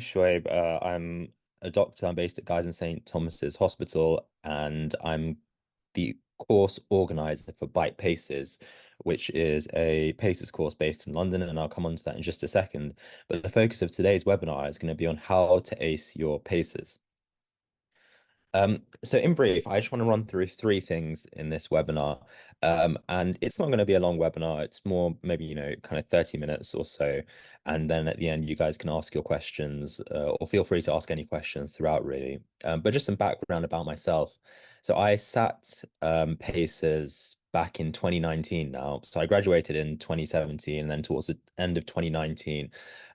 Shuaib. I'm a doctor. I'm based at Guy's and St. Thomas's Hospital, and I'm the course organizer for BitePACES, which is a PACES course based in London, and I'll come on to that in just a second. But the focus of today's webinar is going to be on how to ace your PACES. So in brief, I just want to run through three things in this webinar. And it's not going to be a long webinar. It's more maybe, kind of 30 minutes or so. And then at the end, you guys can ask your questions or feel free to ask any questions throughout, really. But just some background about myself. So I sat PACES back in 2019 now. So I graduated in 2017, and then towards the end of 2019,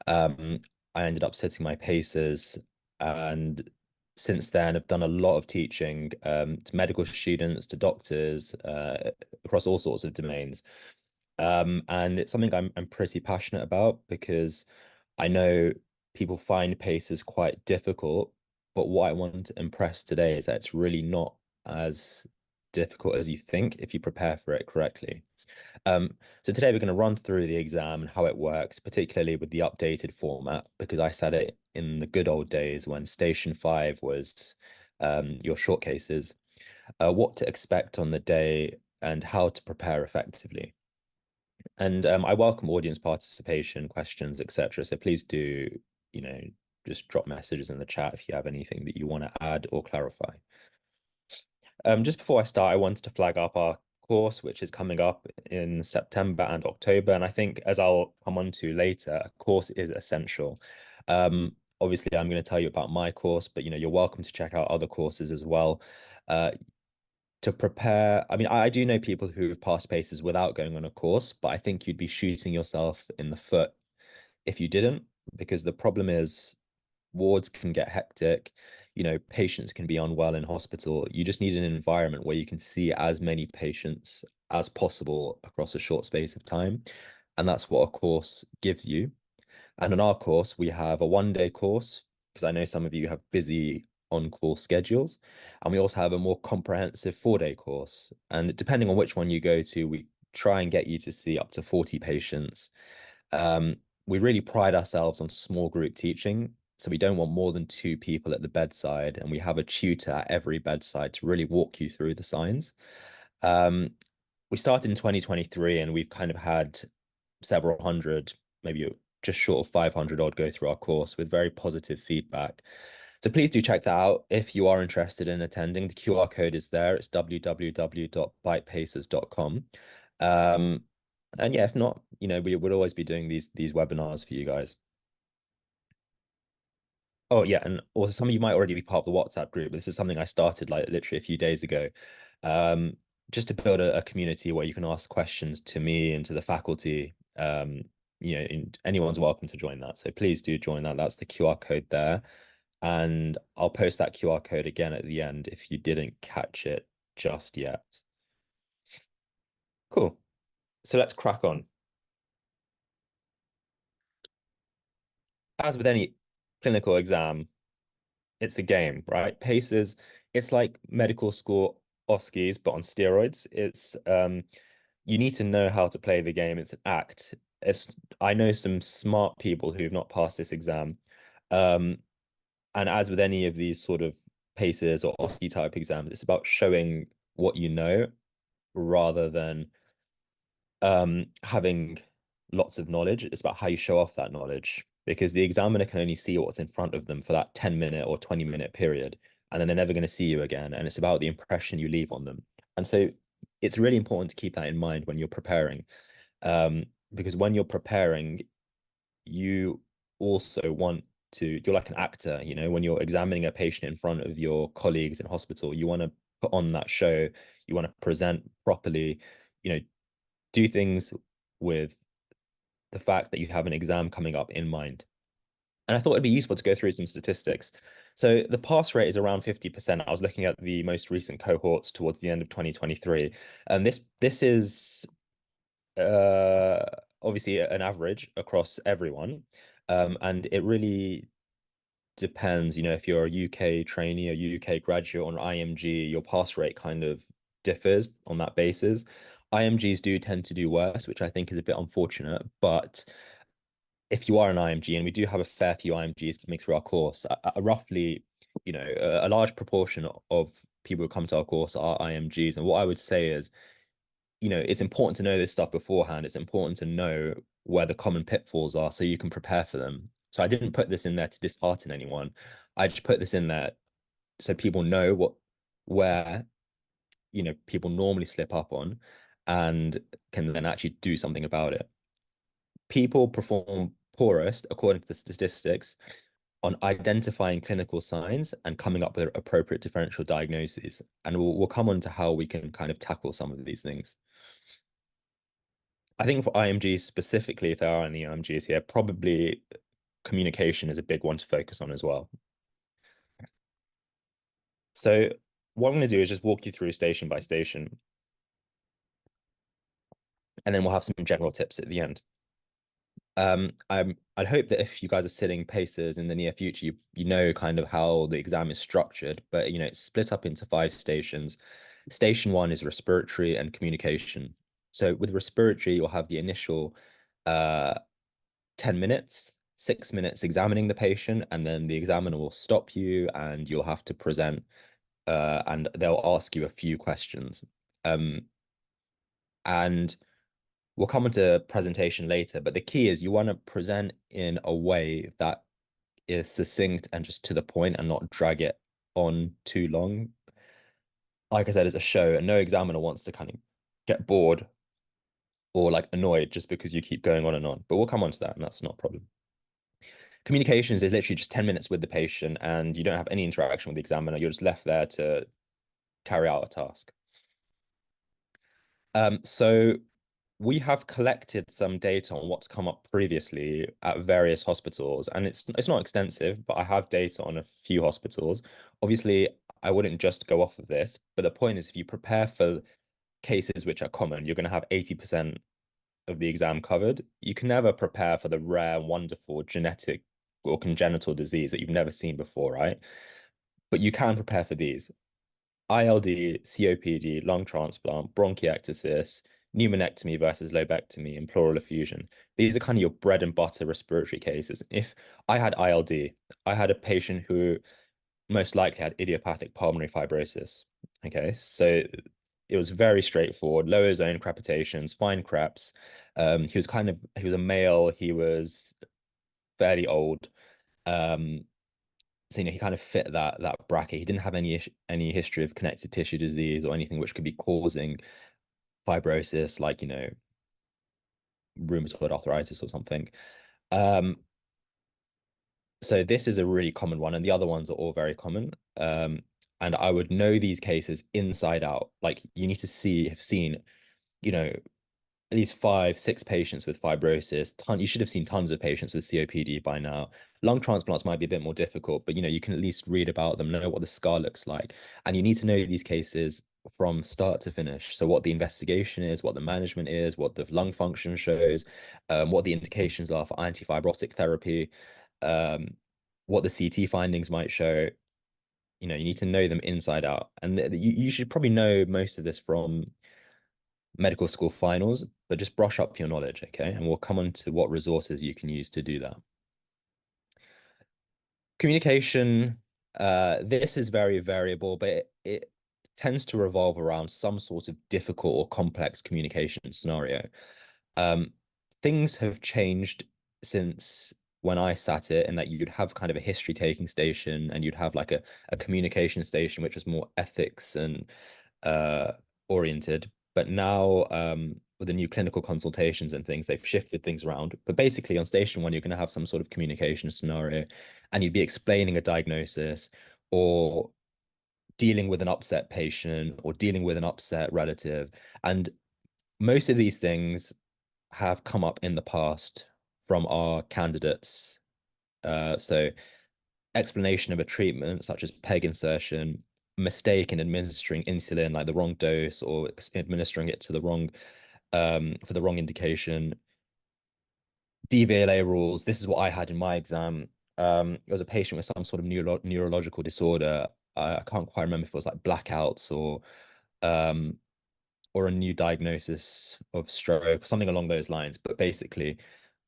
um, I ended up sitting my PACES. And since then, I've done a lot of teaching to medical students, to doctors, across all sorts of domains. And it's something I'm pretty passionate about because I know people find paces quite difficult, but what I want to impress today is that it's really not as difficult as you think if you prepare for it correctly. So today we're going to run through the exam and how it works, particularly with the updated format, because I said it in the good old days when Station 5 was your short cases, what to expect on the day and how to prepare effectively. And I welcome audience participation, questions, etc. So please do, you know, just drop messages in the chat if you have anything that you want to add or clarify. Just before I start, I wanted to flag up our course, which is coming up in September and October. And I think, as I'll come on to later, a course is essential. Obviously, I'm going to tell you about my course, but you're welcome to check out other courses as well. Uh, to prepare, I mean, I do know people who have passed paces without going on a course, but I think you'd be shooting yourself in the foot if you didn't, because the problem is wards can get hectic, patients can be unwell in hospital. You just need an environment where you can see as many patients as possible across a short space of time. And that's what a course gives you. And in our course, we have a 1 day course, because I know some of you have busy on-call schedules. And we also have a more comprehensive 4 day course. And depending on which one you go to, we try and get you to see up to 40 patients. We really pride ourselves on small group teaching. So we don't want more than two people at the bedside, and we have a tutor at every bedside to really walk you through the signs. Um, we started in 2023, and we've kind of had several hundred, maybe just short of 500 odd go through our course with very positive feedback. So please do check that out if you are interested in attending. The QR code is there. It's www.bitepaces.com. And yeah, if not, we would always be doing these webinars for you guys. Oh yeah, and also some of you might already be part of the WhatsApp group, but this is something I started like literally a few days ago. Um, just to build a community where you can ask questions to me and to the faculty. And anyone's welcome to join that. So please do join that. That's the QR code there. And I'll post that QR code again at the end if you didn't catch it just yet. Cool. So let's crack on. As with any clinical exam, it's a game, right? PACES, it's like medical school OSCEs, but on steroids. It's you need to know how to play the game. It's an act. I know some smart people who've not passed this exam. Um, and as with any of these sort of PACES or OSCE type exams, it's about showing what you know rather than having lots of knowledge. It's about how you show off that knowledge because the examiner can only see what's in front of them for that 10-minute or 20-minute period, and then they're never going to see you again. And it's about the impression you leave on them. And so it's really important to keep that in mind when you're preparing. Because when you're preparing, you also want you're like an actor, when you're examining a patient in front of your colleagues in hospital, you want to put on that show, you want to present properly, you know, do things with the fact that you have an exam coming up in mind. And I thought it'd be useful to go through some statistics. So the pass rate is around 50%. I was looking at the most recent cohorts towards the end of 2023. And this is uh obviously an average across everyone. And it really depends, if you're a UK trainee, a UK graduate on IMG, your pass rate kind of differs on that basis. IMGs do tend to do worse, which I think is a bit unfortunate, but if you are an IMG, and we do have a fair few IMGs coming through our course, roughly, a large proportion of people who come to our course are IMGs. And what I would say is, it's important to know this stuff beforehand. It's important to know where the common pitfalls are so you can prepare for them. So I didn't put this in there to dishearten anyone. I just put this in there so people know where, people normally slip up on and can then actually do something about it. People perform poorest, according to the statistics, on identifying clinical signs and coming up with appropriate differential diagnoses. And we'll come on to how we can kind of tackle some of these things. I think for IMGs specifically, if there are any IMGs here, probably communication is a big one to focus on as well. So what I'm going to do is just walk you through station by station, and then we'll have some general tips at the end. I'd hope that if you guys are sitting paces in the near future, you know kind of how the exam is structured, but it's split up into 5 stations. Station 1 is respiratory and communication. So with respiratory, you'll have the initial 10 minutes, 6 minutes examining the patient, and then the examiner will stop you and you'll have to present, and they'll ask you a few questions. And we'll come into presentation later, but the key is you want to present in a way that is succinct and just to the point and not drag it on too long. Like I said, it's a show, and no examiner wants to kind of get bored or like annoyed just because you keep going on and on. But we'll come on to that, and that's not a problem. Communications is literally just 10 minutes with the patient, and you don't have any interaction with the examiner. You're just left there to carry out a task. So we have collected some data on what's come up previously at various hospitals, and it's not extensive, but I have data on a few hospitals. Obviously, I wouldn't just go off of this, but the point is if you prepare for cases which are common, you're going to have 80% of the exam covered. You can never prepare for the rare, wonderful genetic or congenital disease that you've never seen before, right? But you can prepare for these. ILD, COPD, lung transplant, bronchiectasis, pneumonectomy versus lobectomy, and pleural effusion. These are kind of your bread and butter respiratory cases. If I had ILD, I had a patient who most likely had idiopathic pulmonary fibrosis. Okay, so it was very straightforward, lower zone crepitations, fine creps. He was a male, he was fairly old. Um, so he kind of fit that bracket. He didn't have any history of connective tissue disease or anything which could be causing fibrosis, like rheumatoid arthritis or something. Um, so this is a really common one, and the other ones are all very common. And I would know these cases inside out. Like you need to have seen, you know, at least 5, 6 patients with fibrosis. You should have seen tons of patients with COPD by now. Lung transplants might be a bit more difficult, but you can at least read about them, know what the scar looks like, and you need to know these cases from start to finish. So what the investigation is, what the management is, what the lung function shows, what the indications are for antifibrotic therapy, um, what the CT findings might show. You need to know them inside out, and you should probably know most of this from medical school finals, but just brush up your knowledge, okay? And we'll come on to what resources you can use to do that. Communication, this is very variable, but it tends to revolve around some sort of difficult or complex communication scenario. Um, Things have changed since when I sat it, and that you'd have kind of a history taking station and you'd have like a communication station, which was more ethics and uh, oriented. But now, with the new clinical consultations and things, they've shifted things around. But basically, on station 1, you're going to have some sort of communication scenario, and you'd be explaining a diagnosis or dealing with an upset patient or dealing with an upset relative. And most of these things have come up in the past from our candidates. So explanation of a treatment such as peg insertion, mistake in administering insulin, like the wrong dose, or administering it to the wrong for the wrong indication. DVLA rules. This is what I had in my exam. It was a patient with some sort of neurological disorder. I can't quite remember if it was like blackouts um, or a new diagnosis of stroke, something along those lines. But basically,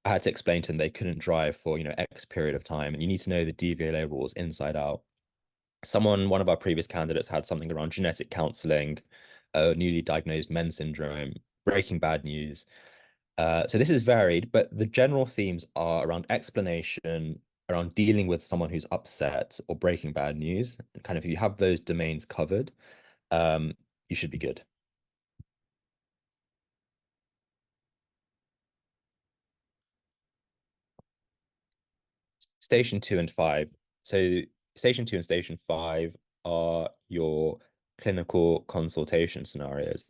I had to explain to them they couldn't drive for, X period of time, and you need to know the DVLA rules inside out. One of our previous candidates had something around genetic counseling, newly diagnosed men syndrome, breaking bad news. So this is varied, but the general themes are around explanation, around dealing with someone who's upset or breaking bad news. Kind of, if you have those domains covered, um, you should be good. Station two and five. So station two and station five are your clinical consultation scenarios.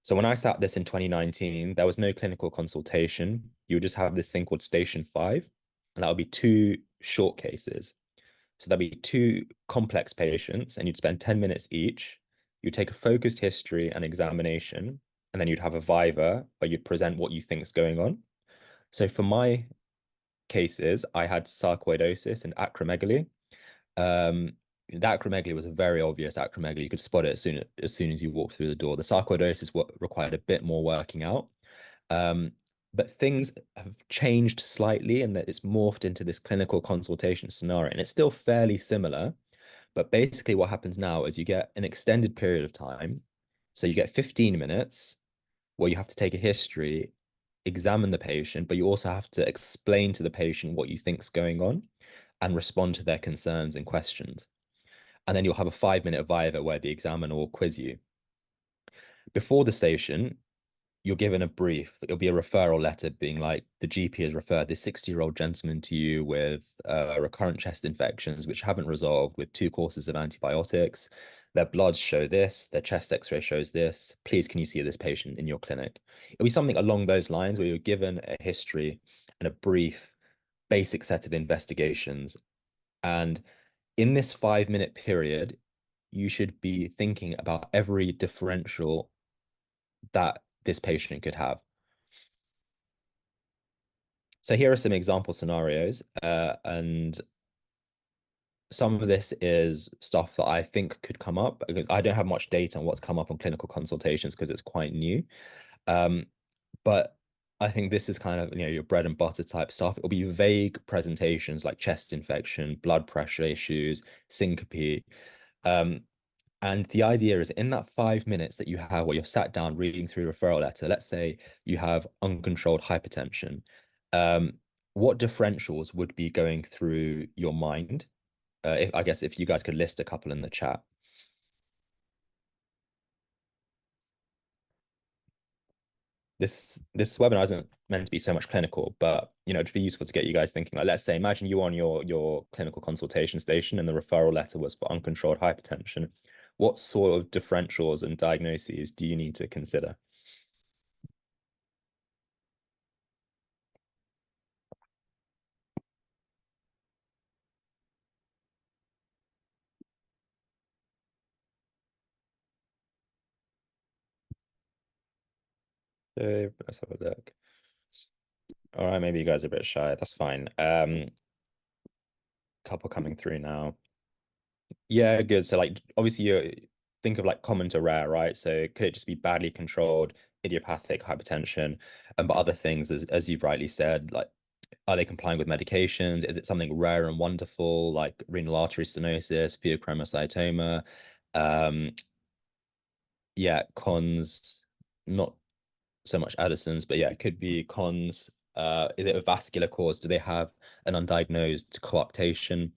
So when I sat this in 2019, there was no clinical consultation. You would just have this thing called station five, and that would be two short cases. So there'd be two complex patients, and you'd spend 10 minutes each. You'd take a focused history and examination, and then you'd have a viva where you'd present what you think's going on. So for my cases, I had sarcoidosis and acromegaly. The acromegaly was a very obvious acromegaly. You could spot it as soon as you walked through the door. The sarcoidosis what required a bit more working out. Um, but things have changed slightly and that it's morphed into this clinical consultation scenario. And it's still fairly similar. But basically, what happens now is you get an extended period of time. So you get 15 minutes where you have to take a history, examine the patient, but you also have to explain to the patient what you think's going on and respond to their concerns and questions. And then you'll have a 5 minute viva where the examiner will quiz you. Before the station, you're given a brief. It'll be a referral letter being like, the GP has referred this 60-year-old gentleman to you with recurrent chest infections, which haven't resolved with two courses of antibiotics. Their bloods show this, their chest x-ray shows this. Please, can you see this patient in your clinic? It'll be something along those lines where you're given a history and a brief, basic set of investigations. And in this 5 minute period, you should be thinking about every differential that this patient could have. So here are some example scenarios, and some of this is stuff that I think could come up because I don't have much data on what's come up on clinical consultations because it's quite new. Um, but I think this is kind of your bread and butter type stuff. It'll be vague presentations like chest infection, blood pressure issues, syncope. Um, And the idea is in that 5 minutes that you have where you're sat down reading through a referral letter, let's say you have uncontrolled hypertension, what differentials would be going through your mind? I guess if you guys could list a couple in the chat. This webinar isn't meant to be so much clinical, but it'd be useful to get you guys thinking. Like, let's say, imagine you on your clinical consultation station, and the referral letter was for uncontrolled hypertension. What sort of differentials and diagnoses do you need to consider? So let's have a look. All right, maybe you guys are a bit shy. That's fine. Couple coming through now. Yeah, good. So like obviously you think of like common to rare, right? So could it just be badly controlled idiopathic hypertension? But other things, as you've rightly said, like are they complying with medications? Is it something rare and wonderful like renal artery stenosis, pheochromocytoma? Um, yeah, cons, not so much Addison's, but yeah, it could be cons. Is it a vascular cause? Do they have an undiagnosed coarctation?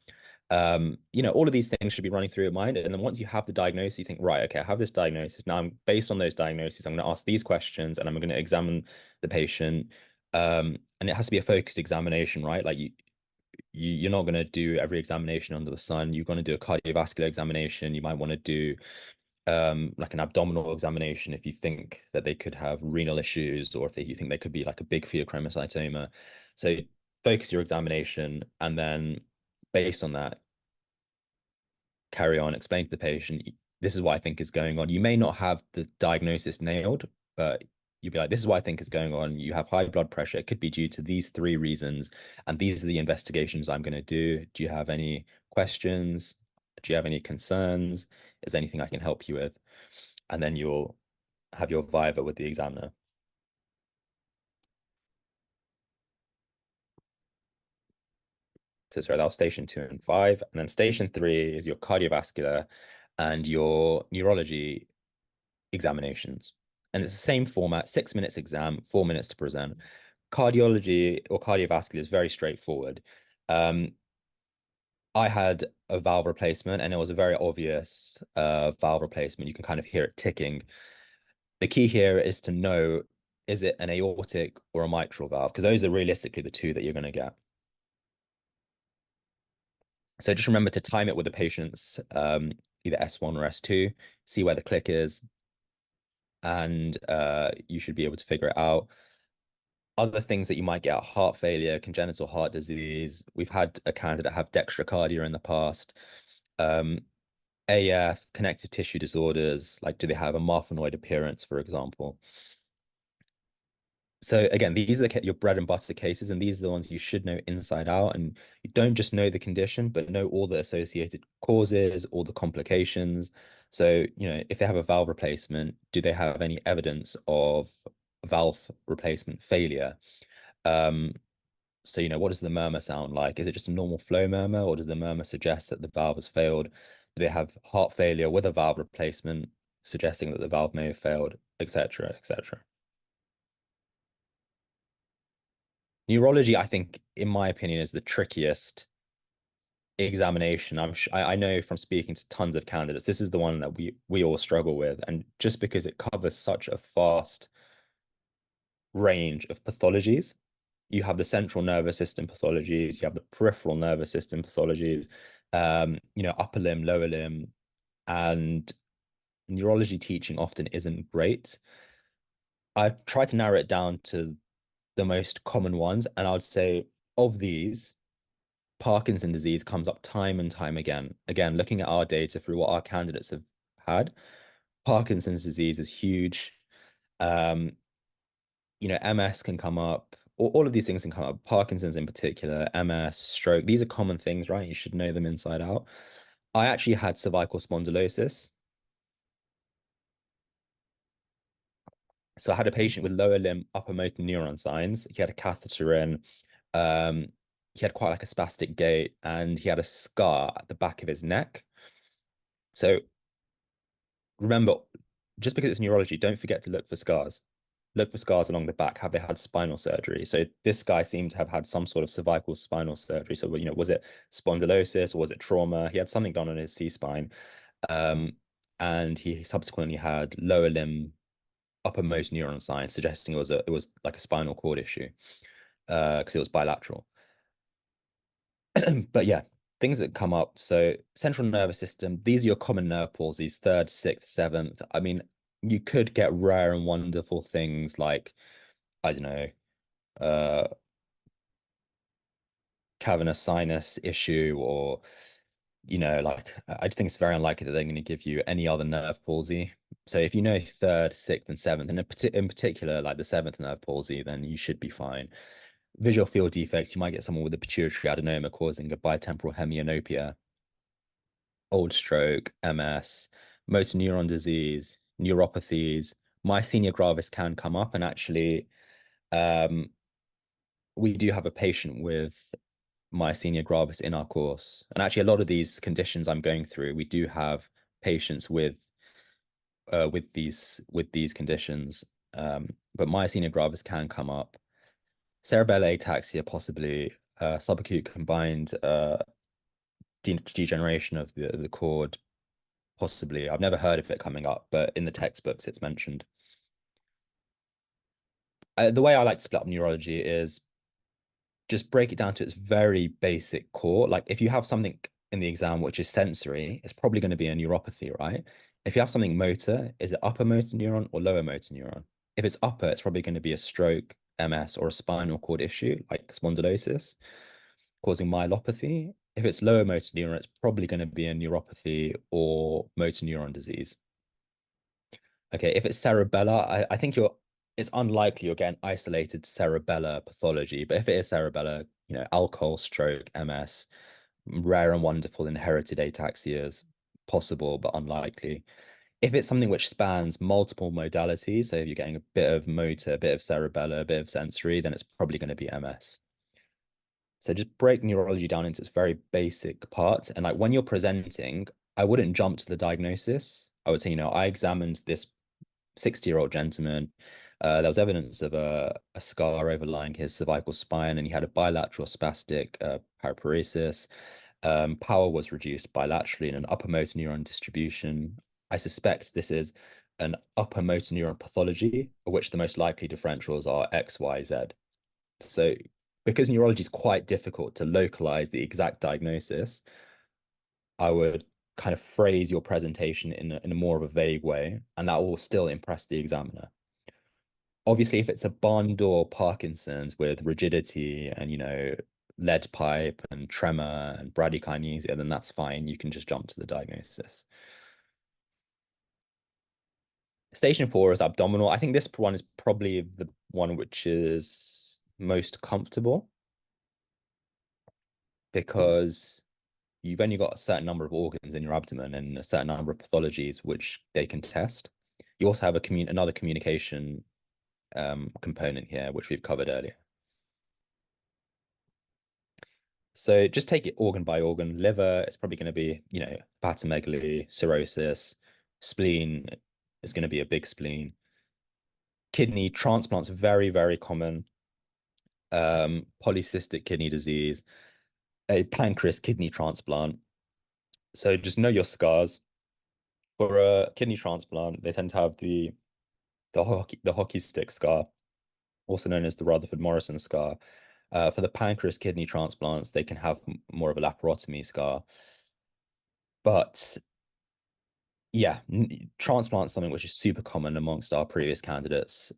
All of these things should be running through your mind. And then once you have the diagnosis, you think, right, okay, I have this diagnosis. Now I'm based on those diagnoses, I'm going to ask these questions and I'm going to examine the patient. And it has to be a focused examination, right? Like you're not going to do every examination under the sun. You're going to do a cardiovascular examination. You might want to do like an abdominal examination if you think that they could have renal issues or if you think they could be like a big pheochromocytoma. So focus your examination and then based on that, carry on, explain to the patient, this is what I think is going on. You may not have the diagnosis nailed, but you'll be like, this is what I think is going on. You have high blood pressure. It could be due to these three reasons. And these are the investigations I'm going to do. Do you have any questions? Do you have any concerns? Is there anything I can help you with? And then you'll have your viva with the examiner. So sorry, that was station two and five. And then station three is your cardiovascular and your neurology examinations. And it's the same format, 6 minutes exam, 4 minutes to present. Cardiology or cardiovascular is very straightforward. Um, I had a valve replacement and it was a very obvious valve replacement. You can kind of hear it ticking. The key here is to know, is it an aortic or a mitral valve? Because those are realistically the two that you're going to get. So just remember to time it with the patient's either S1 or S2, see where the click is, and you should be able to figure it out. Other things that you might get are heart failure, congenital heart disease. We've had a candidate have dextrocardia in the past. Um, AF, connective tissue disorders, like do they have a Marfanoid appearance, for example? So again, these are your bread and butter cases, and these are the ones you should know inside out. And you don't just know the condition, but know all the associated causes, all the complications. So, if they have a valve replacement, do they have any evidence of valve replacement failure? Um, so, what does the murmur sound like? Is it just a normal flow murmur, or does the murmur suggest that the valve has failed? Do they have heart failure with a valve replacement, suggesting that the valve may have failed, etc., etc.? Neurology, I think, in my opinion, is the trickiest examination. I know from speaking to tons of candidates, this is the one that we all struggle with, and just because it covers such a vast range of pathologies. You have the central nervous system pathologies, you have the peripheral nervous system pathologies, upper limb, lower limb, and neurology teaching often isn't great. I've tried to narrow it down to the most common ones, and I would say of these, Parkinson's disease comes up time and time again. Again, looking at our data through what our candidates have had, Parkinson's disease is huge. Um, MS can come up. All of these things can come up. Parkinson's in particular, MS, stroke. These are common things, right? You should know them inside out. I actually had cervical spondylosis. So I had a patient with lower limb upper motor neuron signs. He had a catheter in. Um, he had quite like a spastic gait, and he had a scar at the back of his neck. So remember, just because it's neurology, don't forget to look for scars. Look for scars along the back. Have they had spinal surgery? So this guy seemed to have had some sort of cervical spinal surgery. So, was it spondylosis or was it trauma? He had something done on his C-spine. Um, and he subsequently had lower limb uppermost neuron signs, suggesting it was like a spinal cord issue, because it was bilateral. But yeah, things that come up. So central nervous system, these are your common nerve palsies, third, sixth, seventh. I mean, you could get rare and wonderful things like, I don't know, uh, cavernous sinus issue, or, like I just think it's very unlikely that they're going to give you any other nerve palsy. So if you know third, sixth, and seventh, and in particular, like the seventh nerve palsy, then you should be fine. Visual field defects, you might get someone with a pituitary adenoma causing a bitemporal hemianopia, old stroke, MS, motor neuron disease, neuropathies. Myasthenia gravis can come up, and actually, um, we do have a patient with myasthenia gravis in our course. And actually, a lot of these conditions I'm going through, we do have patients with these conditions. But myasthenia gravis can come up. Cerebellar ataxia, possibly, subacute combined degeneration of the cord, possibly. I've never heard of it coming up, but in the textbooks it's mentioned. The way I like to split up neurology is just break it down to its very basic core. Like if you have something in the exam which is sensory, it's probably going to be a neuropathy, right? If you have something motor, is it upper motor neuron or lower motor neuron? If it's upper, it's probably going to be a stroke, MS, or a spinal cord issue like spondylosis causing myelopathy. If it's lower motor neuron, it's probably going to be a neuropathy or motor neuron disease. Okay, if it's cerebellar, I think it's unlikely you're getting isolated cerebellar pathology, but if it is cerebellar, alcohol, stroke, MS, rare and wonderful inherited ataxias, possible but unlikely. If it's something which spans multiple modalities, so if you're getting a bit of motor, a bit of cerebellar, a bit of sensory, then it's probably going to be MS. So just break neurology down into its very basic parts. And like when you're presenting, I wouldn't jump to the diagnosis. I would say, I examined this 60-year-old gentleman. There was evidence of a scar overlying his cervical spine, and he had a bilateral spastic paraparesis. Power was reduced bilaterally in an upper motor neuron distribution. I suspect this is an upper motor neuron pathology, of which the most likely differentials are X, Y, Z. So, because neurology is quite difficult to localize the exact diagnosis, I would kind of phrase your presentation in a more of a vague way, and that will still impress the examiner. Obviously, if it's a barn door Parkinson's with rigidity and, lead pipe and tremor and bradykinesia, then that's fine. You can just jump to the diagnosis. Station 4 is abdominal. I think this one is probably the one which is most comfortable because you've only got a certain number of organs in your abdomen and a certain number of pathologies which they can test. You also have another communication component here, which we've covered earlier. So just take it organ by organ. Liver, it's probably going to be, hepatomegaly, cirrhosis. Spleen is going to be a big spleen. Kidney transplants, very, very common. Polycystic kidney disease, a pancreas kidney transplant. So just know your scars. For a kidney transplant, they tend to have the hockey stick scar, also known as the Rutherford Morrison scar. For the pancreas kidney transplants, they can have more of a laparotomy scar. But yeah, transplant something which is super common amongst our previous candidates.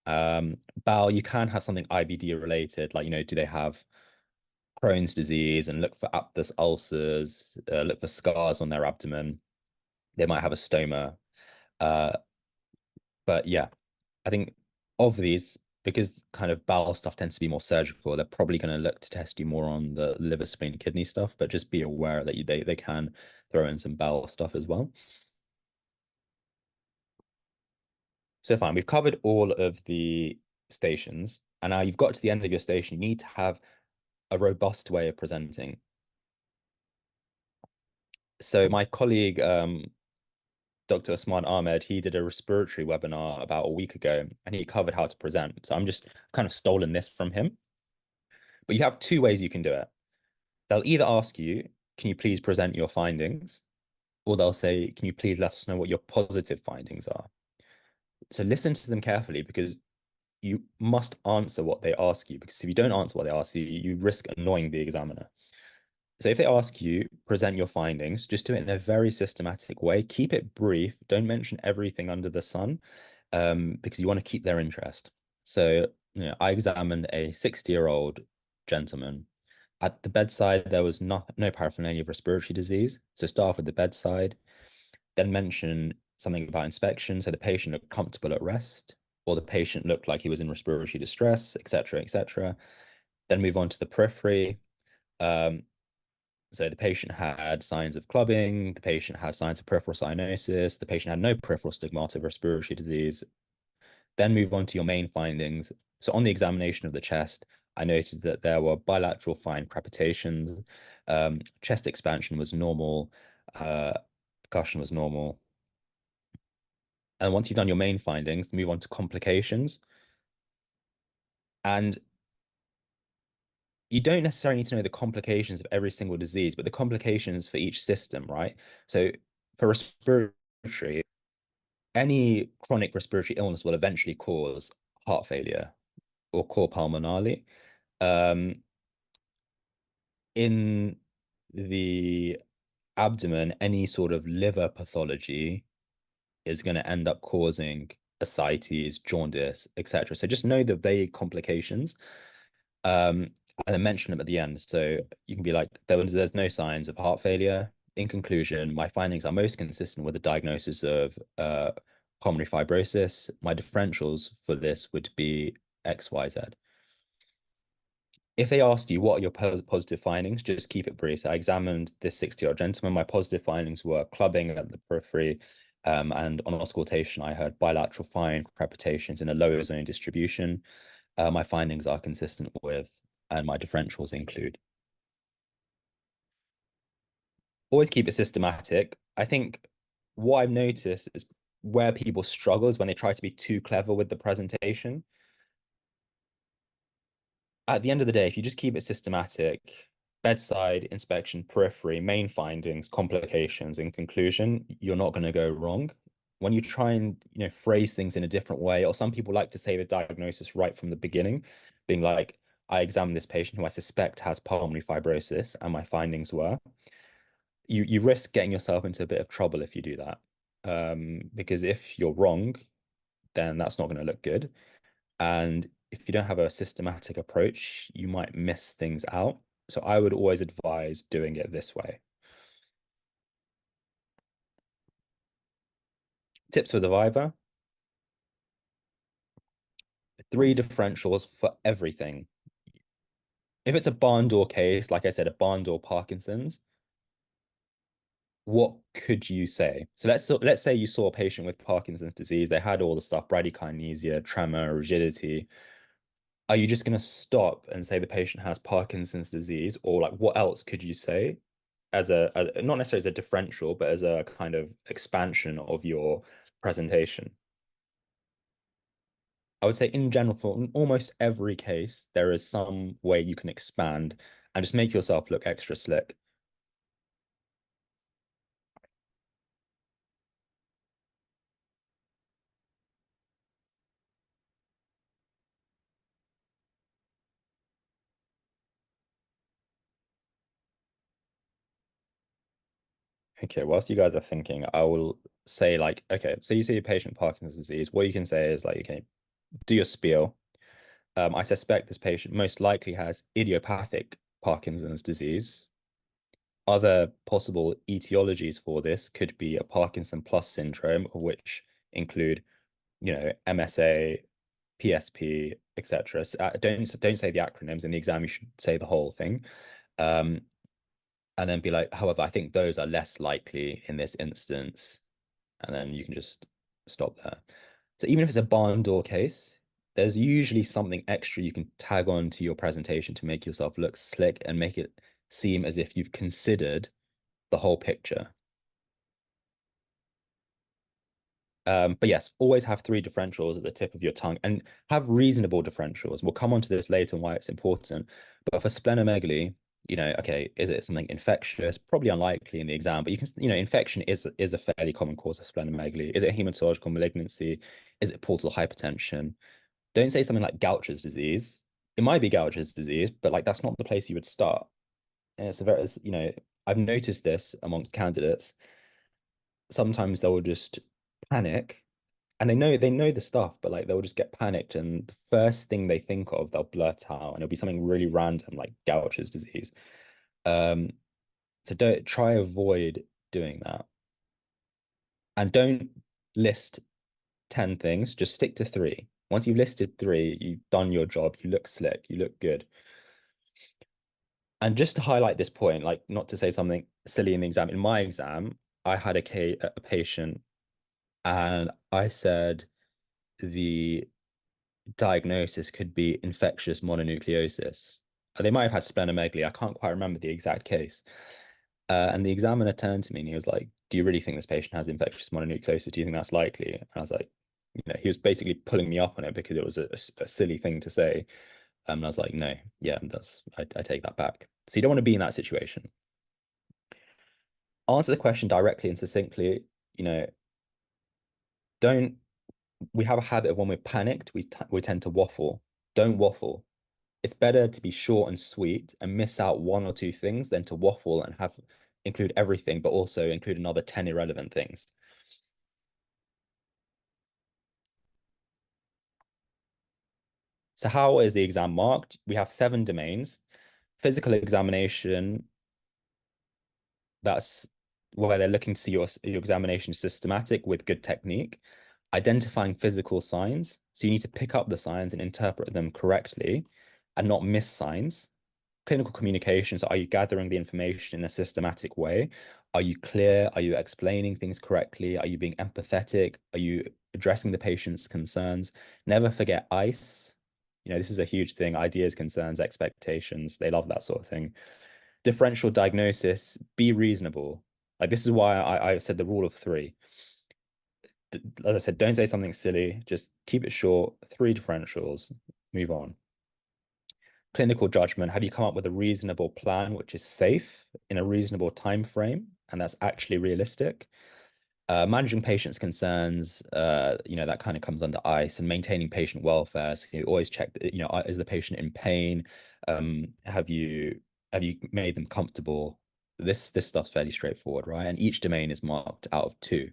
Bowel, you can have something IBD related, like, do they have Crohn's disease, and look for aphthous ulcers, look for scars on their abdomen. They might have a stoma. Uh, but yeah, I think of these, because kind of bowel stuff tends to be more surgical, they're probably going to look to test you more on the liver, spleen, kidney stuff, but just be aware that they can throw in some bowel stuff as well. So fine, we've covered all of the stations, and now you've got to the end of your station. You need to have a robust way of presenting. So my colleague, Dr. Osman Ahmed, he did a respiratory webinar about a week ago, and he covered how to present. So I'm just kind of stolen this from him. But you have two ways you can do it. They'll either ask you, can you please present your findings? Or they'll say, can you please let us know what your positive findings are? So listen to them carefully, because you must answer what they ask you, because if you don't answer what they ask you, you risk annoying the examiner. So if they ask you, present your findings, just do it in a very systematic way. Keep it brief. Don't mention everything under the sun, because you want to keep their interest. So, I examined a 60-year-old gentleman. At the bedside, there was no paraphernalia of respiratory disease. So start off with the bedside, then mention something about inspection. So the patient looked comfortable at rest, or the patient looked like he was in respiratory distress, etc., etc. Then move on to the periphery. So the patient had signs of clubbing, the patient had signs of peripheral cyanosis, the patient had no peripheral stigmata of respiratory disease. Then move on to your main findings. So on the examination of the chest, I noted that there were bilateral fine crepitations, chest expansion was normal, percussion was normal. And once you've done your main findings, move on to complications. And you don't necessarily need to know the complications of every single disease, but the complications for each system, right? So for respiratory, any chronic respiratory illness will eventually cause heart failure or cor pulmonale. Um, in the abdomen, any sort of liver pathology is going to end up causing ascites, jaundice, etc. So just know the vague complications. And then mention them at the end. So you can be like, there's no signs of heart failure. In conclusion, my findings are most consistent with the diagnosis of pulmonary fibrosis. My differentials for this would be X, Y, Z. If they asked you what are your positive findings, just keep it brief. So I examined this 60-year-old gentleman. My positive findings were clubbing at the periphery, and on auscultation, I heard bilateral fine crepitations in a lower zone distribution. My findings are consistent with and my differentials include. Always keep it systematic. I think what I've noticed is where people struggle is when they try to be too clever with the presentation. At the end of the day, if you just keep it systematic, bedside, inspection, periphery, main findings, complications, in conclusion, you're not going to go wrong. When you try and phrase things in a different way, or some people like to say the diagnosis right from the beginning, being like, I examined this patient who I suspect has pulmonary fibrosis, and my findings were, you risk getting yourself into a bit of trouble if you do that. Because if you're wrong, then that's not going to look good. And if you don't have a systematic approach, you might miss things out. So I would always advise doing it this way. Tips for the Viva: three differentials for everything. If it's a barn door case, like I said, a barn door Parkinson's, what could you say? So let's say you saw a patient with Parkinson's disease. They had all the stuff, bradykinesia, tremor, rigidity. Are you just going to stop and say the patient has Parkinson's disease, or like what else could you say as not necessarily as a differential, but as a kind of expansion of your presentation? I would say in general, for almost every case, there is some way you can expand and just make yourself look extra slick. Okay, whilst you guys are thinking, I will say like, okay, so you see a patient with Parkinson's disease. What you can say is like, okay, do your spiel. I suspect this patient most likely has idiopathic Parkinson's disease. Other possible etiologies for this could be a Parkinson plus syndrome, which include, MSA, PSP, etc. So, don't say the acronyms in the exam. You should say the whole thing, um, and then be like, however, I think those are less likely in this instance, and then you can just stop there. So even if it's a barn door case, there's usually something extra you can tag on to your presentation to make yourself look slick and make it seem as if you've considered the whole picture. But yes, always have three differentials at the tip of your tongue and have reasonable differentials. We'll come on to this later and why it's important. But for splenomegaly, okay, is it something infectious? Probably unlikely in the exam, but you can, infection is a fairly common cause of splenomegaly. Is it a hematological malignancy? Is it portal hypertension? Don't say something like Gaucher's disease. It might be Gaucher's disease, but like that's not the place you would start. And I've noticed this amongst candidates. Sometimes they will just panic and they know the stuff, but like they'll just get panicked and the first thing they think of, they'll blurt out and it'll be something really random like Gaucher's disease. Um, so don't try avoid doing that. And don't list 10 things, just stick to three. Once you've listed three, you've done your job, you look slick, you look good. And just to highlight this point, like not to say something silly in the exam, in my exam, I had a patient and I said the diagnosis could be infectious mononucleosis. They might have had splenomegaly. I can't quite remember the exact case. And the examiner turned to me and he was like, "Do you really think this patient has infectious mononucleosis? Do you think that's likely?" And I was like, he was basically pulling me up on it because it was a silly thing to say. And I was like, "No, yeah, I take that back." So you don't want to be in that situation. Answer the question directly and succinctly. You know, don't we have a habit of when we're panicked, we tend to waffle. Don't waffle. It's better to be short and sweet and miss out one or two things than to waffle and have include everything, but also include another 10 irrelevant things. So how is the exam marked? We have 7 domains. Physical examination, that's where they're looking to see your examination systematic with good technique. Identifying physical signs. So you need to pick up the signs and interpret them correctly and not miss signs. Clinical communication. So are you gathering the information in a systematic way? Are you clear? Are you explaining things correctly? Are you being empathetic? Are you addressing the patient's concerns? Never forget ICE. This is a huge thing. Ideas, concerns, expectations. They love that sort of thing. Differential diagnosis, be reasonable. Like this is why I said the rule of three. As I said, don't say something silly. Just keep it short. Three differentials. Move on. Clinical judgment. Have you come up with a reasonable plan which is safe in a reasonable time frame and that's actually realistic? Managing patients' concerns, that kind of comes under ICE, and maintaining patient welfare. So you always check, is the patient in pain? Have you made them comfortable? This stuff's fairly straightforward, right? And each domain is marked out of two.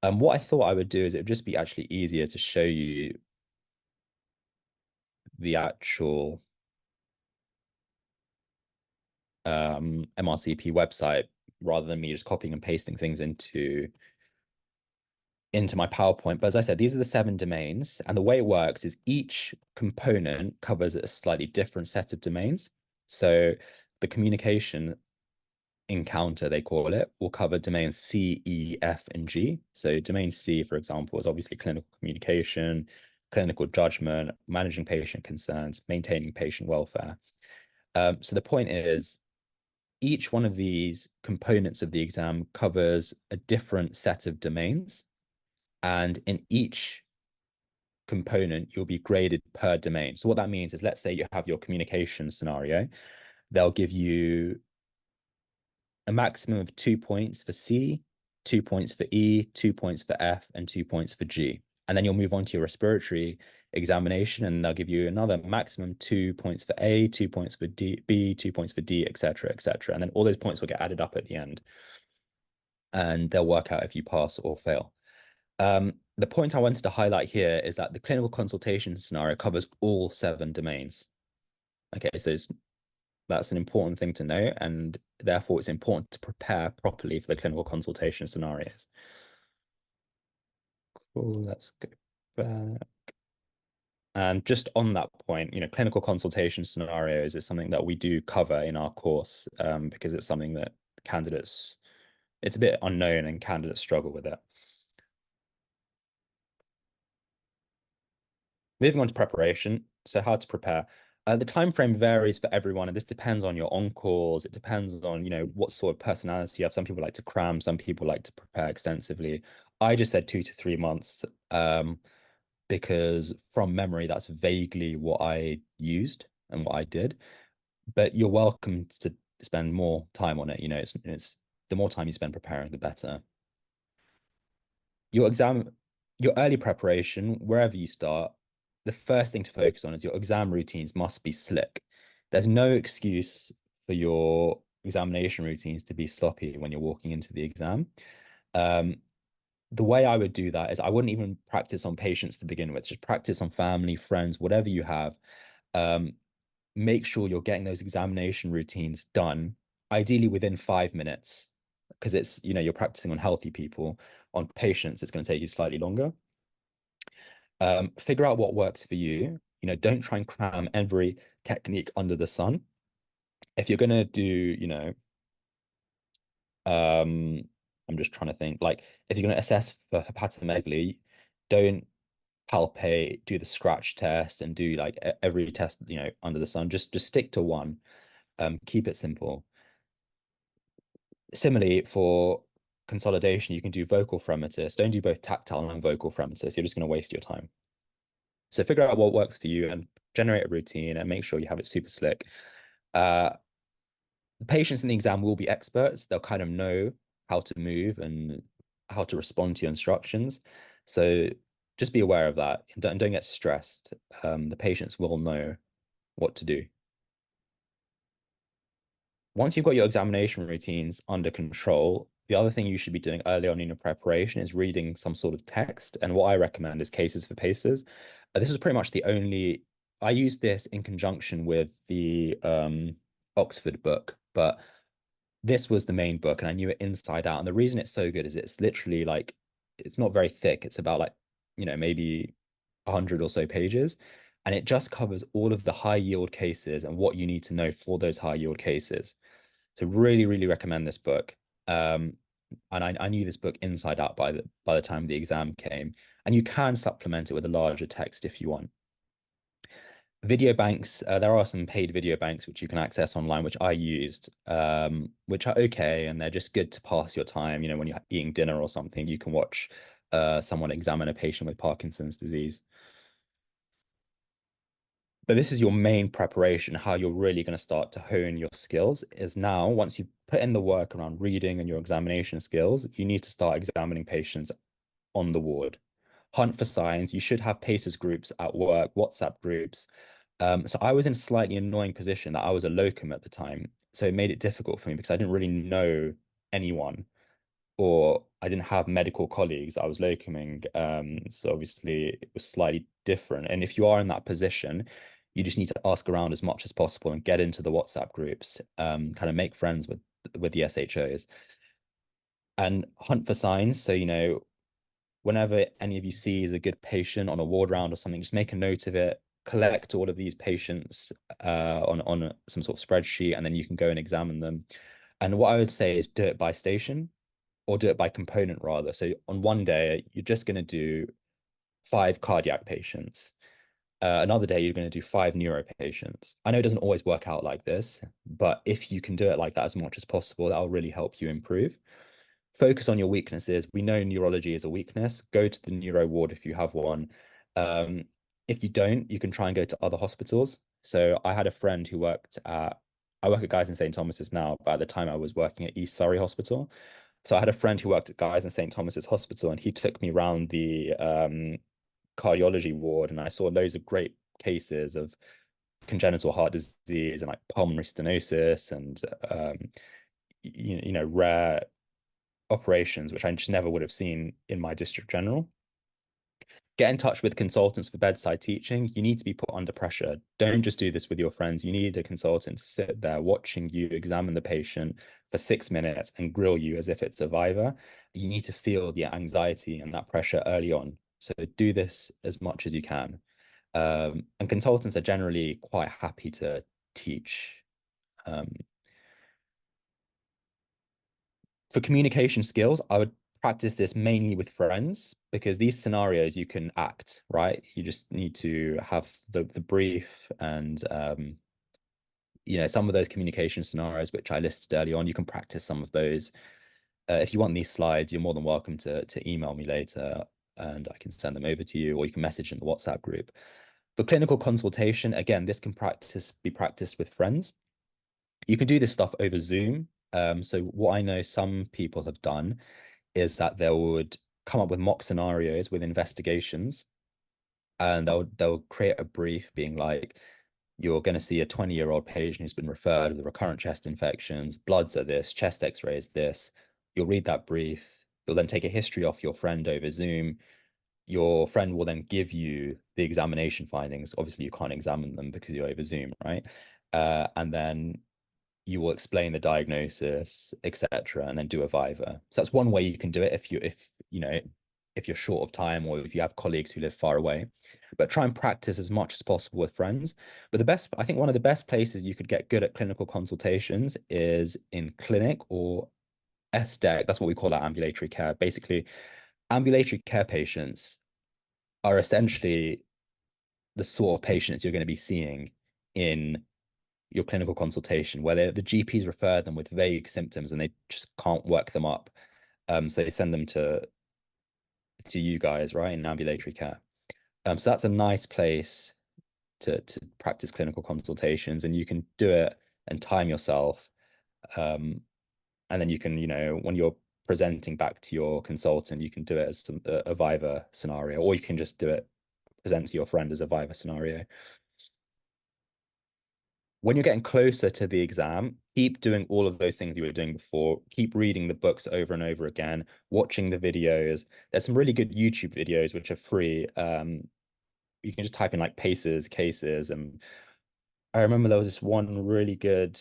What I thought I would do is it would just be actually easier to show you the actual MRCP website rather than me just copying and pasting things into my PowerPoint. But as I said, these are the 7 domains. And the way it works is each component covers a slightly different set of domains. So the communication encounter, they call it, will cover domains C, E, F, and G. So domain C, for example, is obviously clinical communication, clinical judgment, managing patient concerns, maintaining patient welfare. So the point is, each one of these components of the exam covers a different set of domains. And in each component, you'll be graded per domain. So what that means is, let's say you have your communication scenario, they'll give you a maximum of 2 points for C, 2 points for E, 2 points for F, and 2 points for G. And then you'll move on to your respiratory examination, and they'll give you another maximum 2 points for A, 2 points for D, B, 2 points for D, etc., etc. And then all those points will get added up at the end, and they'll work out if you pass or fail. The point I wanted to highlight here is that the clinical consultation scenario covers all 7 domains. Okay, so that's an important thing to know, and therefore it's important to prepare properly for the clinical consultation scenarios. Cool, let's go back. And just on that point, clinical consultation scenarios is something that we do cover in our course, because it's something that it's a bit unknown and candidates struggle with it. Moving on to preparation. So how to prepare. The time frame varies for everyone, and this depends on your on-calls. It depends on, what sort of personality you have. Some people like to cram, some people like to prepare extensively. I just said 2 to 3 months, because from memory, that's vaguely what I used and what I did. But you're welcome to spend more time on it. It's the more time you spend preparing, the better. Your exam, your early preparation, wherever you start, the first thing to focus on is your exam routines must be slick. There's no excuse for your examination routines to be sloppy when you're walking into the exam. Um, the way I would do that is I wouldn't even practice on patients to begin with, just practice on family, friends, whatever you have. Um, Make sure you're getting those examination routines done, ideally within 5 minutes, because you're practicing on healthy people. On patients, it's going to take you slightly longer. Figure out what works for you. Don't try and cram every technique under the sun. If you're going to do, I'm just trying to think, like, if you're going to assess for hepatomegaly, don't palpate, do the scratch test, and do like every test, under the sun. Just stick to one. Keep it simple. Similarly, for consolidation, you can do vocal fremetis. Don't do both tactile and vocal fremetis. You're just going to waste your time. So figure out what works for you and generate a routine and make sure you have it super slick. The patients in the exam will be experts. They'll kind of know how to move and how to respond to your instructions. So just be aware of that and don't get stressed. The patients will know what to do. Once you've got your examination routines under control, the other thing you should be doing early on in your preparation is reading some sort of text. And what I recommend is Cases for Paces. This is pretty much I used this in conjunction with the Oxford book, but this was the main book and I knew it inside out. And the reason it's so good is it's literally like, it's not very thick. It's about like, maybe 100 or so pages. And it just covers all of the high yield cases and what you need to know for those high yield cases. So really, really recommend this book. And I knew this book inside out by the time the exam came. And you can supplement it with a larger text if you want. Video banks, there are some paid video banks which you can access online, which I used, which are okay, and they're just good to pass your time. You know, when you're eating dinner or something, you can watch someone examine a patient with Parkinson's disease. But this is your main preparation, how you're really going to start to hone your skills is now, once you put in the work around reading and your examination skills, you need to start examining patients on the ward. Hunt for signs. You should have PACES groups at work, WhatsApp groups. So I was in a slightly annoying position that I was a locum at the time. So it made it difficult for me because I didn't really know anyone or I didn't have medical colleagues. I was locuming. So obviously it was slightly different. And if you are in that position, you just need to ask around as much as possible and get into the WhatsApp groups, kind of make friends with the SHOs and hunt for signs. So, whenever any of you see is a good patient on a ward round or something, just make a note of it, collect all of these patients on some sort of spreadsheet, and then you can go and examine them. And what I would say is do it by station or do it by component rather. So on one day, you're just going to do 5 cardiac patients. Another day, you're going to do 5 neuro patients. I know it doesn't always work out like this, but if you can do it like that as much as possible, that will really help you improve. Focus on your weaknesses. We know neurology is a weakness. Go to the neuro ward if you have one. Um, if you don't, you can try and go to other hospitals. So I had a friend who I work at Guy's and St. Thomas's now, but at the time I was working at East Surrey Hospital. So I had a friend who worked at Guy's and St. Thomas's Hospital, and he took me around the cardiology ward, and I saw loads of great cases of congenital heart disease and like pulmonary stenosis and rare operations, which I just never would have seen in my district general. Get in touch with consultants for bedside teaching. You need to be put under pressure. Don't just do this with your friends. You need a consultant to sit there watching you examine the patient for 6 minutes and grill you as if it's a viva. You need to feel the anxiety and that pressure early on. So do this as much as you can. And consultants are generally quite happy to teach. Um, for communication skills, I would practice this mainly with friends because these scenarios you can act, right? You just need to have the brief and some of those communication scenarios which I listed early on, you can practice some of those. If you want these slides, you're more than welcome to email me later and I can send them over to you, or you can message in the WhatsApp group. For clinical consultation, again, this can be practiced with friends. You can do this stuff over Zoom. So what I know some people have done is that they would come up with mock scenarios with investigations, and they'll create a brief being like, you're going to see a 20-year-old patient who's been referred with recurrent chest infections, bloods are this, chest x-ray is this. You'll read that brief. You'll then take a history off your friend over Zoom. Your friend will then give you the examination findings. Obviously, you can't examine them because you're over Zoom, right? And then you will explain the diagnosis, etc., and then do a viva. So that's one way you can do it if you're short of time or if you have colleagues who live far away. But try and practice as much as possible with friends. But I think one of the best places you could get good at clinical consultations is in clinic or SDEC. That's what we call our ambulatory care. Basically, ambulatory care patients are essentially the sort of patients you're going to be seeing in your clinical consultation, where the GPs refer them with vague symptoms and they just can't work them up. So they send them to you guys, right, in ambulatory care. So that's a nice place to practice clinical consultations, and you can do it and time yourself. And then you can, when you're presenting back to your consultant, you can do it as a viva scenario, or you can just present to your friend as a viva scenario. When you're getting closer to the exam, keep doing all of those things you were doing before. Keep reading the books over and over again, watching the videos. There's some really good YouTube videos which are free. You can just type in like PACES cases. And I remember there was this one really good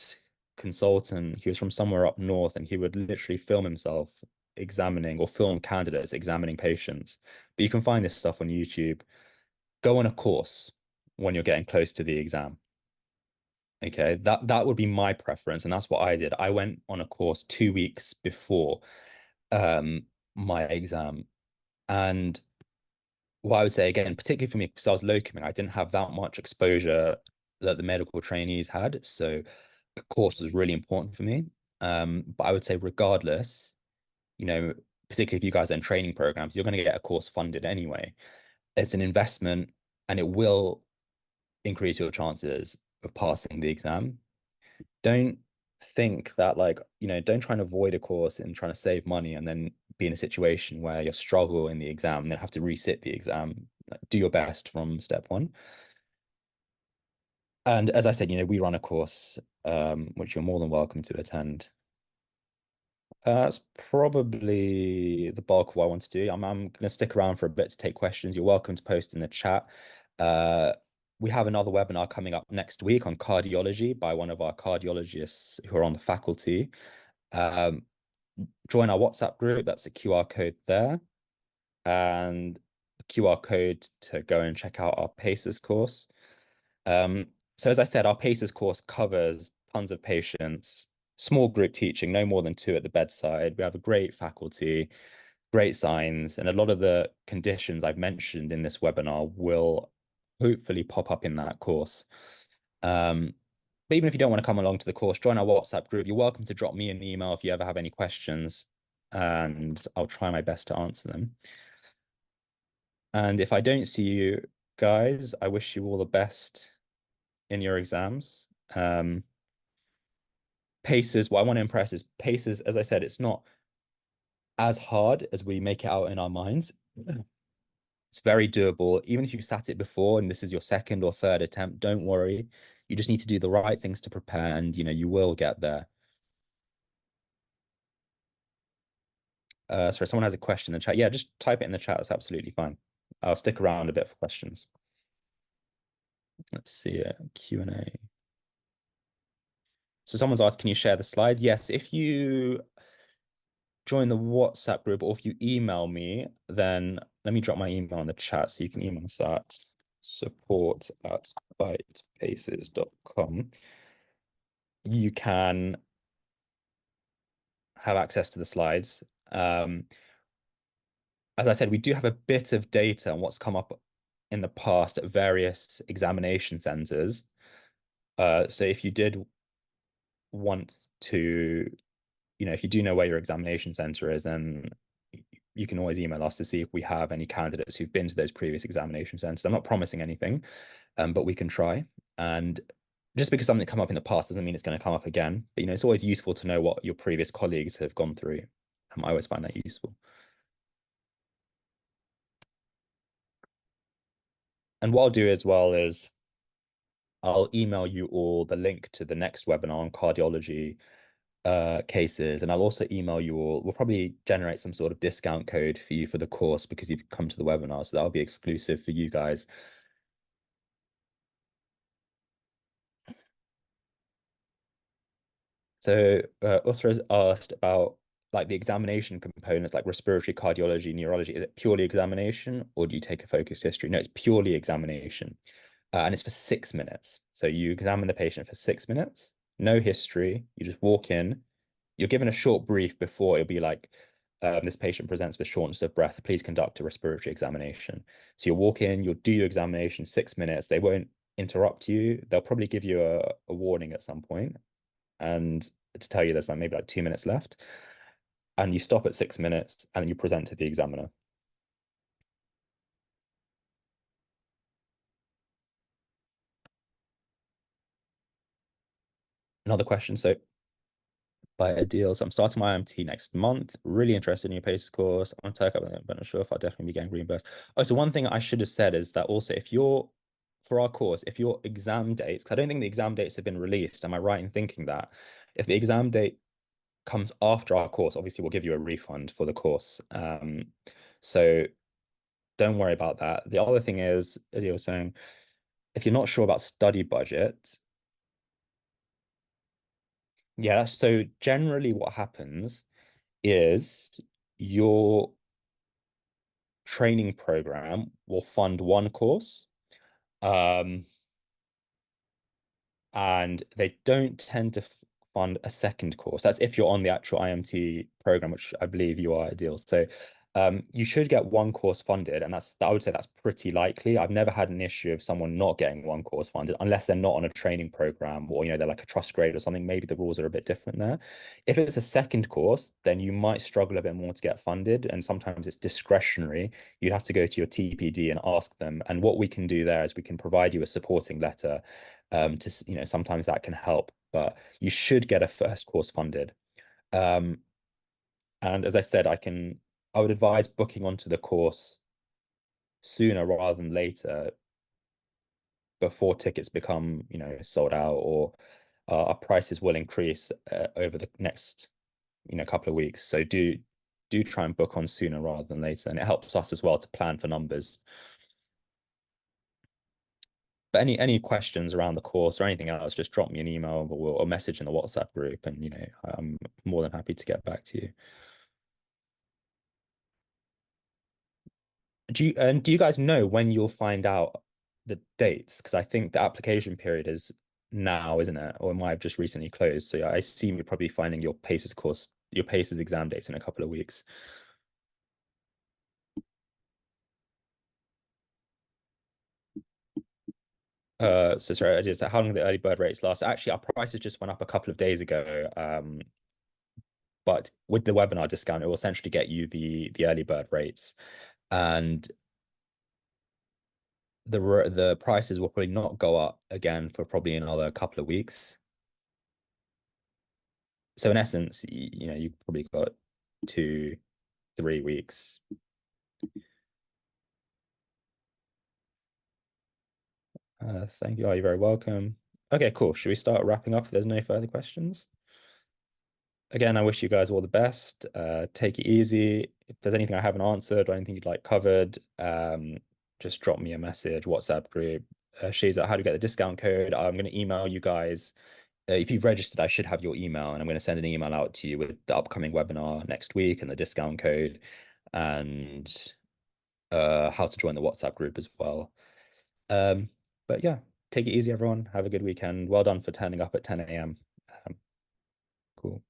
consultant. He was from somewhere up north, and he would literally film himself examining or film candidates examining patients. But you can find this stuff on YouTube. Go on a course when you're getting close to the exam. Okay, that would be my preference, and that's what I did. I went on a course 2 weeks before my exam, and what I would say again, particularly for me, because I was locuming, I didn't have that much exposure that the medical trainees had. So the course was really important for me. But I would say regardless, you know, particularly if you guys are in training programs, you're going to get a course funded anyway. It's an investment and it will increase your chances of passing the exam. Don't think that like, don't try and avoid a course and trying to save money and then be in a situation where you struggle in the exam and then have to resit the exam. Like, do your best from step one. And as I said, we run a course which you're more than welcome to attend. That's probably the bulk of what I want to do. I'm going to stick around for a bit to take questions. You're welcome to post in the chat. Uh, we have another webinar coming up next week on cardiology by one of our cardiologists who are on the faculty. Um, Join our WhatsApp group. That's a QR code there. And a QR code to go and check out our PACES course. So as I said, our PACES course covers tons of patients, small group teaching, no more than two at the bedside. We have a great faculty, great signs, and a lot of the conditions I've mentioned in this webinar will hopefully pop up in that course. But even if you don't want to come along to the course, join our WhatsApp group. You're welcome to drop me an email if you ever have any questions, and I'll try my best to answer them. And if I don't see you guys, I wish you all the best in your exams. PACES, what I want to impress is PACES, as I said, it's not as hard as we make it out in our minds. It's very doable. Even if you sat it before and this is your second or third attempt, don't worry. You just need to do the right things to prepare and you will get there. Sorry, someone has a question in the chat. Yeah, just type it in the chat. That's absolutely fine. I'll stick around a bit for questions. Let's see it. Q&A. So someone's asked, can you share the slides? Yes, if you join the WhatsApp group or if you email me, then let me drop my email in the chat so you can email us at support@bitepaces.com. You can have access to the slides. As I said, we do have a bit of data on what's come up in the past at various examination centers. So if you did want to, if you do know where your examination center is, then you can always email us to see if we have any candidates who've been to those previous examination centers. I'm not promising anything, but we can try. And just because something come up in the past doesn't mean it's going to come up again. But it's always useful to know what your previous colleagues have gone through. I always find that useful. And what I'll do as well is I'll email you all the link to the next webinar on cardiology cases, and I'll also email you all. We'll probably generate some sort of discount code for you for the course because you've come to the webinar, so that'll be exclusive for you guys. So Usra has asked about like the examination components, like respiratory, cardiology, neurology. Is it purely examination, or do you take a focused history? No, it's purely examination, and it's for 6 minutes. So you examine the patient for 6 minutes, no history. You just walk in. You're given a short brief before. It'll be like, this patient presents with shortness of breath. Please conduct a respiratory examination. So you'll walk in, you'll do your examination 6 minutes. They won't interrupt you. They'll probably give you a warning at some point and to tell you there's like maybe like 2 minutes left. And you stop at 6 minutes and then you present to the examiner. Another question. So by a deal. So I'm starting my IMT next month. Really interested in your PACES course. I'm gonna take up it, but not sure if I'll definitely be getting reimbursed. Oh, so one thing I should have said is that also if you're for our course, if your exam dates, because I don't think the exam dates have been released. Am I right in thinking that? If the exam date comes after our course, obviously we'll give you a refund for the course. So don't worry about that. The other thing is, as you were saying, if you're not sure about study budget, yeah, so generally what happens is your training program will fund one course, um, and they don't tend to fund a second course. That's if you're on the actual IMT program, which I believe you are, Ideal. So You should get one course funded, and I would say that's pretty likely. I've never had an issue of someone not getting one course funded unless they're not on a training program or they're like a trust grade or something. Maybe the rules are a bit different there. If it's a second course, then you might struggle a bit more to get funded, and sometimes it's discretionary. You'd have to go to your TPD and ask them. And what we can do there is we can provide you a supporting letter. Sometimes that can help, but you should get a first course funded. Um, and as I said, I would advise booking onto the course sooner rather than later before tickets become, sold out or our prices will increase over the next, couple of weeks. So do try and book on sooner rather than later, and it helps us as well to plan for numbers. But any questions around the course or anything else, just drop me an email or message in the WhatsApp group, and I'm more than happy to get back to you. Do you guys know when you'll find out the dates? Because I think the application period is now, isn't it? Or it might have just recently closed. So yeah, I assume you're probably finding your PACES course, your PACES exam dates in a couple of weeks. So sorry, I just how long the early bird rates last? Actually, our prices just went up a couple of days ago. But with the webinar discount, it will essentially get you the early bird rates, and the prices will probably not go up again for probably another couple of weeks. So in essence, you probably got 2, 3 weeks. Thank you. Are you very welcome? Okay, cool. Should we start wrapping up if there's no further questions? Again, I wish you guys all the best. Take it easy. If there's anything I haven't answered or anything you'd like covered, just drop me a message, WhatsApp group. Shiza, how do you get the discount code? I'm going to email you guys. If you've registered, I should have your email, and I'm going to send an email out to you with the upcoming webinar next week and the discount code and how to join the WhatsApp group as well. Um, but yeah, take it easy, everyone. Have a good weekend. Well done for turning up at 10 a.m. Cool.